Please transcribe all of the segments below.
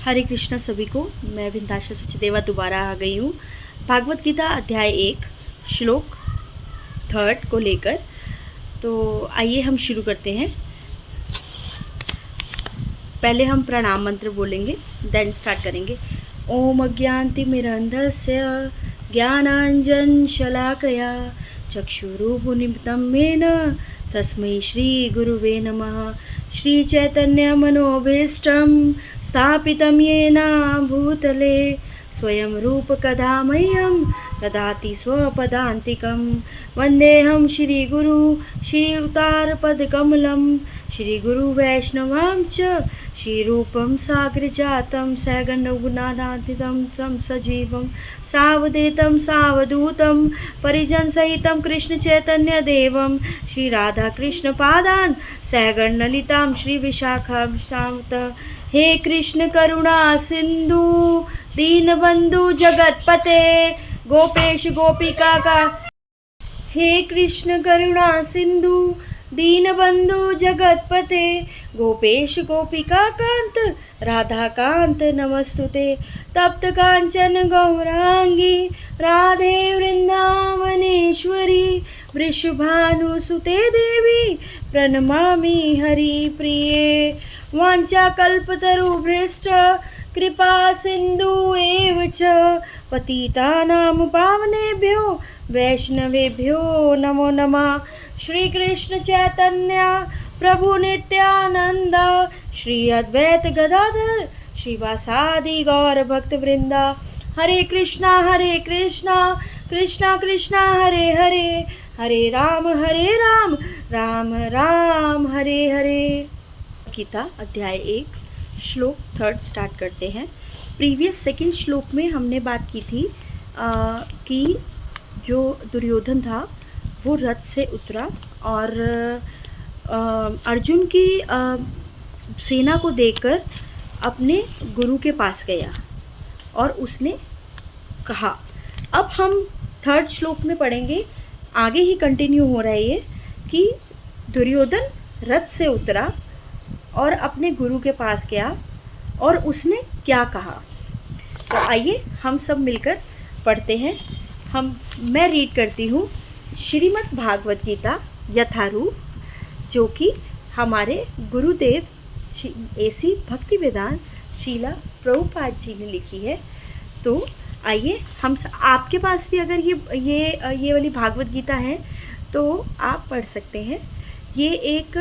हरे कृष्णा सभी को। मैं विंदाशा सचदेवा दोबारा आ गई हूँ भागवत गीता अध्याय 1 श्लोक 3 को लेकर। तो आइए हम शुरू करते हैं। पहले हम प्रणाम मंत्र बोलेंगे, देन स्टार्ट करेंगे। ओम अज्ञानतिमिरन्धस्य ज्ञानांजन शलाकया चक्षुरुन्मिलितं येन तस्मै श्री गुरुवे नमः। श्री चैतन्य मनोभीष्टं स्थापितं येन भूतले स्वयं रूप कदा मह्यं ददाति स्वपदान्तिकं। वन्देऽहं श्रीगुरु श्रीयुतारपदकमलं श्रीगुरुवैष्णवां च श्रीरूपं साग्रजातं सहगणरघुनाथान्वितं तं सजीवं सावधूतं सावधूतं परिजनसहितं कृष्णचैतन्यदेवं श्रीराधाकृष्णपादान् सहगणललितां श्रीविशाखां। हे कृष्ण करुणा सिंधु दीनबंधु जगतपते गोपेश गोपिका का। हे कृष्ण करुणा सिंधु दीनबंधु जगतपते गोपेश गोपिका कांत राधा कांत नमस्तुते। तप्त कांचन गौरांगी राधे वृंदावनेश्वरी वृषभानुसुते देवी प्रणमामि हरिप्रिये। वाञ्छाकल्पतरुभ्यश्च कृपा सिंधु एव च पतितानां पावनेभ्यो वैष्णवेभ्यो नमो नमः। श्री कृष्ण चैतन्य प्रभु नित्यानंद श्री अद्वैत गदाधर श्रीवासादि गौर भक्त वृंदा। हरे कृष्णा कृष्णा कृष्णा हरे हरे हरे राम राम राम हरे हरे। गीता अध्याय 1 श्लोक 3 स्टार्ट करते हैं। प्रीवियस सेकंड श्लोक में हमने बात की थी कि जो दुर्योधन था वो रथ से उतरा और अर्जुन की सेना को देखकर अपने गुरु के पास गया और उसने कहा। अब हम 3rd श्लोक में पढ़ेंगे, आगे ही कंटिन्यू हो रहा है ये कि दुर्योधन रथ से उतरा और अपने गुरु के पास गया और उसने क्या कहा। तो आइए हम सब मिलकर पढ़ते हैं। मैं रीड करती हूँ श्रीमद् भागवत गीता यथारूप, जो कि हमारे गुरुदेव AC भक्तिवेदांत शीला प्रभुपाद जी ने लिखी है। तो आइए आपके पास भी अगर ये वाली भागवत गीता है तो आप पढ़ सकते हैं। ये एक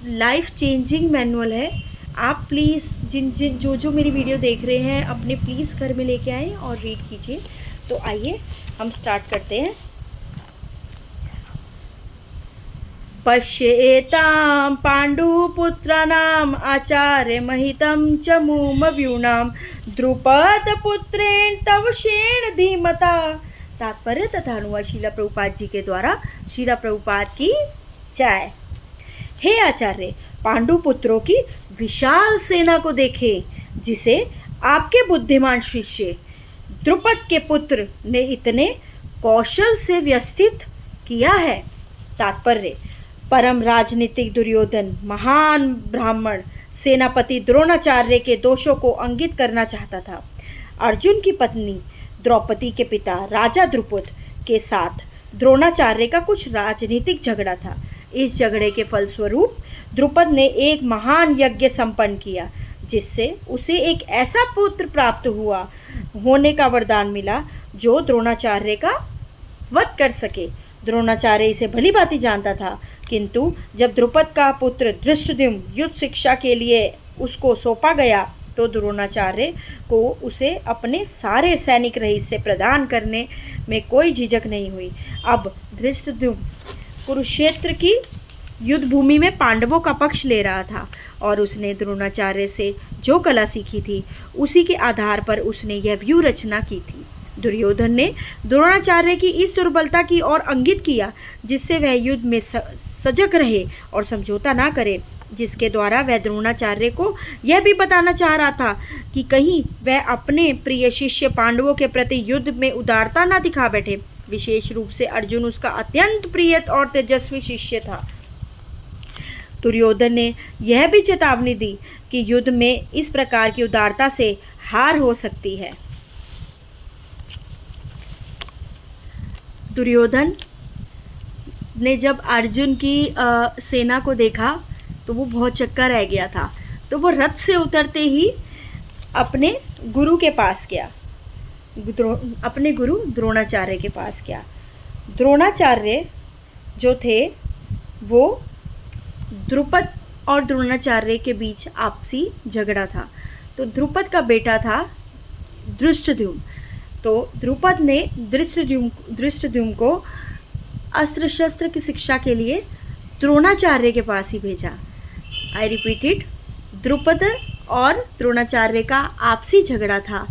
लाइफ चेंजिंग मैनुअल है। आप प्लीज़ जो मेरी वीडियो देख रहे हैं अपने प्लीज़ घर में लेके आएँ और रीड कीजिए। तो आइए हम स्टार्ट करते हैं। पश्येतां पाण्डुपुत्राणाम् आचार्यमहितं च मुमव्यूनां द्रुपदपुत्रेण तव शेण धीमता। तात्पर्य तथा अनुवाद शीला प्रभुपाद जी के द्वारा। शीला प्रभुपाद की जय। हे आचार्य, पांडु पुत्रों की विशाल सेना को देखें, जिसे आपके बुद्धिमान शिष्य द्रुपद के पुत्र ने इतने कौशल से व्यवस्थित किया है। तात्पर्य, परम राजनीतिक दुर्योधन महान ब्राह्मण सेनापति द्रोणाचार्य के दोषों को इंगित करना चाहता था। अर्जुन की पत्नी द्रौपदी के पिता राजा द्रुपद के साथ द्रोणाचार्य का कुछ राजनीतिक झगड़ा था। इस झगड़े के फलस्वरूप द्रुपद ने एक महान यज्ञ संपन्न किया, जिससे उसे एक ऐसा पुत्र प्राप्त होने का वरदान मिला जो द्रोणाचार्य का वध कर सके। द्रोणाचार्य इसे भली भांति जानता था, किंतु जब द्रुपद का पुत्र धृष्टद्युम्न युद्ध शिक्षा के लिए उसको सौंपा गया तो द्रोणाचार्य को उसे अपने सारे सैनिक रहस्य प्रदान करने में कोई झिझक नहीं हुई। अब धृष्टद्युम्न कुरुक्षेत्र की युद्ध भूमि में पांडवों का पक्ष ले रहा था और उसने द्रोणाचार्य से जो कला सीखी थी उसी के आधार पर उसने यह व्यू रचना की थी। दुर्योधन ने द्रोणाचार्य की इस दुर्बलता की ओर इंगित किया, जिससे वह युद्ध में सजग रहे और समझौता ना करे, जिसके द्वारा वह द्रोणाचार्य को यह भी बताना चाह रहा था कि कहीं वह अपने प्रिय शिष्य पांडवों के प्रति युद्ध में उदारता ना दिखा बैठे। विशेष रूप से अर्जुन उसका अत्यंत प्रिय और तेजस्वी शिष्य था। दुर्योधन ने यह भी चेतावनी दी कि युद्ध में इस प्रकार की उदारता से हार हो सकती है। दुर्योधन ने जब अर्जुन की सेना को देखा तो वो बहुत चक्कर रह गया था, तो वो रथ से उतरते ही अपने गुरु के पास गया, अपने गुरु द्रोणाचार्य के पास गया। द्रोणाचार्य जो थे वो द्रुपद और द्रोणाचार्य के बीच आपसी झगड़ा था। तो द्रुपद का बेटा था धृष्टद्युम्न। तो द्रुपद ने धृष्टद्युम्न को अस्त्र शस्त्र की शिक्षा के लिए द्रोणाचार्य के पास ही भेजा। आई रिपीटेड, द्रुपद और द्रोणाचार्य का आपसी झगड़ा था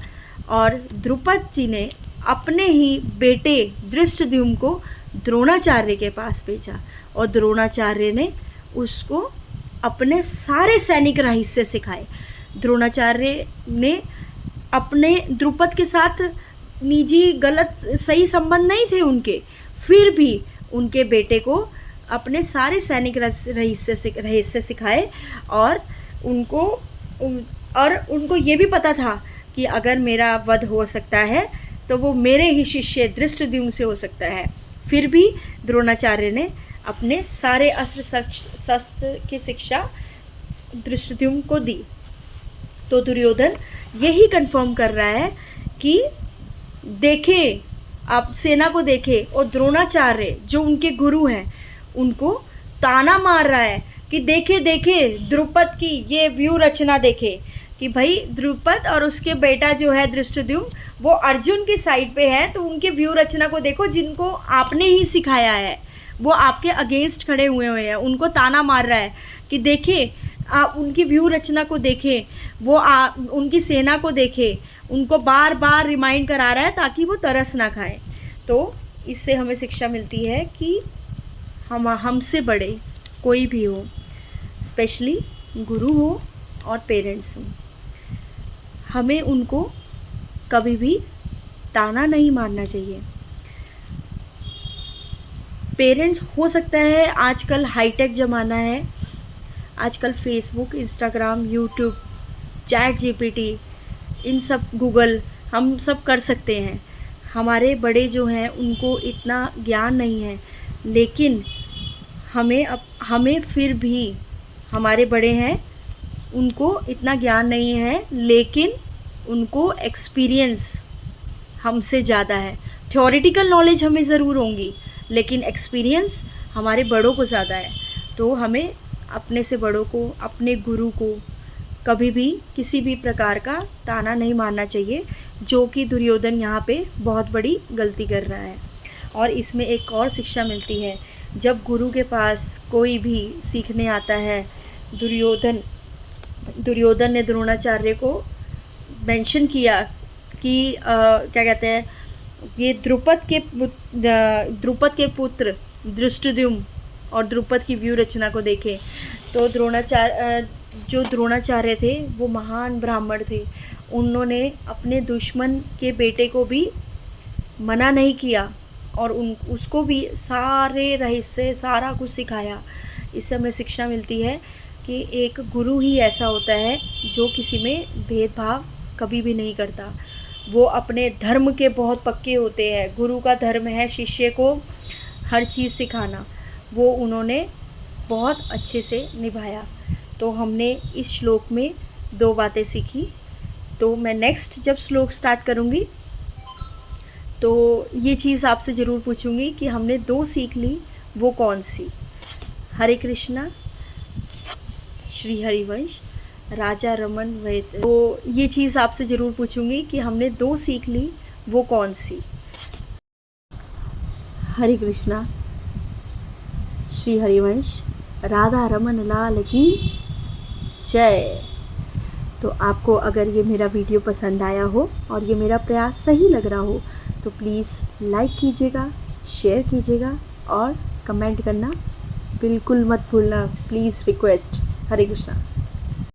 और द्रुपद जी ने अपने ही बेटे धृष्टद्युम्न को द्रोणाचार्य के पास भेजा और द्रोणाचार्य ने उसको अपने सारे सैनिक रहस्य सिखाए। द्रोणाचार्य ने अपने द्रुपद के साथ निजी गलत सही संबंध नहीं थे उनके, फिर भी उनके बेटे को अपने सारे सैनिक रहस्य सिखाए और उनको ये भी पता था कि अगर मेरा वध हो सकता है तो वो मेरे ही शिष्य धृष्टद्युम्न से हो सकता है। फिर भी द्रोणाचार्य ने अपने सारे अस्त्र शस्त्र की शिक्षा धृष्टद्युम्न को दी। तो दुर्योधन यही कंफर्म कर रहा है कि देखें, आप सेना को देखें और द्रोणाचार्य जो उनके गुरु हैं उनको ताना मार रहा है कि देखे द्रुपद की ये व्यू रचना देखे कि भाई द्रुपद और उसके बेटा जो है धृष्टद्युम्न वो अर्जुन की साइड पे है, तो उनके व्यू रचना को देखो जिनको आपने ही सिखाया है, वो आपके अगेंस्ट खड़े हुए हैं, उनको ताना मार रहा है कि देखें आप उनकी व्यू रचना को देखें, वो उनकी सेना को देखें, उनको बार बार रिमाइंड करा रहा है ताकि वो तरस ना खाएं। तो इससे हमें शिक्षा मिलती है कि हमसे बड़े कोई भी हो, स्पेशली गुरु हो और पेरेंट्स हो, हमें उनको कभी भी ताना नहीं मारना चाहिए। पेरेंट्स हो सकता है, आजकल हाईटेक ज़माना है, आजकल Facebook, Instagram, YouTube, ChatGPT, इन सब गूगल हम सब कर सकते हैं। हमारे बड़े जो हैं उनको इतना ज्ञान नहीं है, लेकिन हमें फिर भी, हमारे बड़े हैं उनको इतना ज्ञान नहीं है, लेकिन उनको एक्सपीरियंस हमसे ज़्यादा है। थ्योरेटिकल नॉलेज हमें ज़रूर होंगी, लेकिन एक्सपीरियंस हमारे बड़ों को ज़्यादा है। तो हमें अपने से बड़ों को, अपने गुरु को कभी भी किसी भी प्रकार का ताना नहीं मारना चाहिए, जो कि दुर्योधन यहाँ पे बहुत बड़ी गलती कर रहा है। और इसमें एक और शिक्षा मिलती है, जब गुरु के पास कोई भी सीखने आता है, दुर्योधन ने द्रोणाचार्य को मेंशन किया कि क्या कहते हैं, ये द्रुपद के पुत्र धृष्टद्युम्न और द्रुपद की व्यू रचना को देखें तो द्रोणाचार्य थे वो महान ब्राह्मण थे। उन्होंने अपने दुश्मन के बेटे को भी मना नहीं किया और उसको भी सारे रहस्य, सारा कुछ सिखाया। इससे हमें शिक्षा मिलती है कि एक गुरु ही ऐसा होता है जो किसी में भेदभाव कभी भी नहीं करता। वो अपने धर्म के बहुत पक्के होते हैं। गुरु का धर्म है शिष्य को हर चीज़ सिखाना, वो उन्होंने बहुत अच्छे से निभाया। तो हमने इस श्लोक में 2 बातें सीखी। तो मैं नेक्स्ट जब श्लोक स्टार्ट करूँगी तो ये चीज़ आपसे ज़रूर पूछूंगी कि हमने 2 सीख ली, वो कौन सी। हरे कृष्णा, श्री हरिवंश, राजा रमन वैद। तो ये चीज़ आपसे ज़रूर पूछूंगी कि हमने 2 सीख ली, वो कौन सी। हरे कृष्णा, श्री हरिवंश, राधा रमन लाल की जय। तो आपको अगर ये मेरा वीडियो पसंद आया हो और ये मेरा प्रयास सही लग रहा हो तो प्लीज़ लाइक कीजिएगा, शेयर कीजिएगा और कमेंट करना बिल्कुल मत भूलना, प्लीज़ रिक्वेस्ट। हरे कृष्णा।